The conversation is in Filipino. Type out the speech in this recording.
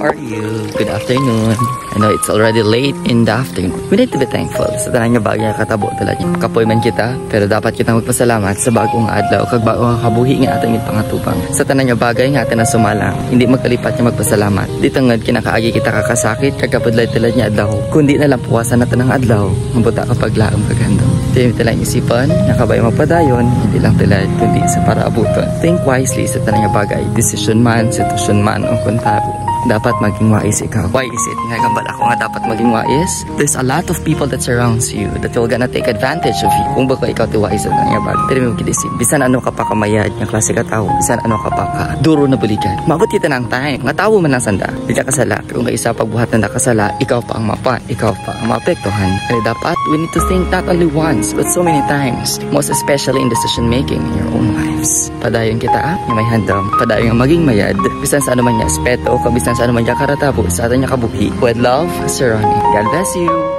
are you? Good afternoon. I know it's already late in the afternoon. We need to be thankful sa tanan nga bagay nga katabo talaga. Kapoy man kita, pero dapat kita magpasalamat sa bagong adlaw kag bagong kabuhi nga ating ipangatugang. Sa tanan nga bagay nga atin na sumalang, hindi magkalipat nga magpasalamat. Di tungod kinakaagi kita kakasakit kag kapudlay-tulad nga adlaw. Kundi na lang puwasan natin ang adlaw, mabuta kapag laom kagandong. Hindi talang isipan, nakabay magpadayon, hindi lang tulad kundi sa para abuton. Think wisely sa tanan nga bagay. Decision man, sitwasyon man, ang kontabo. Dapat maging wais ikaw. Why is it? Nga gambal ako nga dapat maging wais? There's a lot of people that surrounds you that will gonna take advantage of you. Kung baka ikaw tiwais sa nga bagay. Pero may magkidisip. Bisan ano ka pa kamayad, yung klase ka tao. Bisan ano ka pa ka duro na buligan. Mabot kita ng time. Nga tao man ang sanda. Di ka kasala. Kung isa pagbuhat na nakasala, ikaw pa ang mapan. Ikaw pa ang maapektuhan. Kaya dapat, we need to think not only once, but so many times. Most especially in decision making in your own lives. Padayon kita, yung may handam. Padayon ang maging mayad. Bisan sa ano man niya aspeto, kabisan sa ano man niya karatabo, sa atin niya kabuhi. With love, Sir Ronnie. God bless you.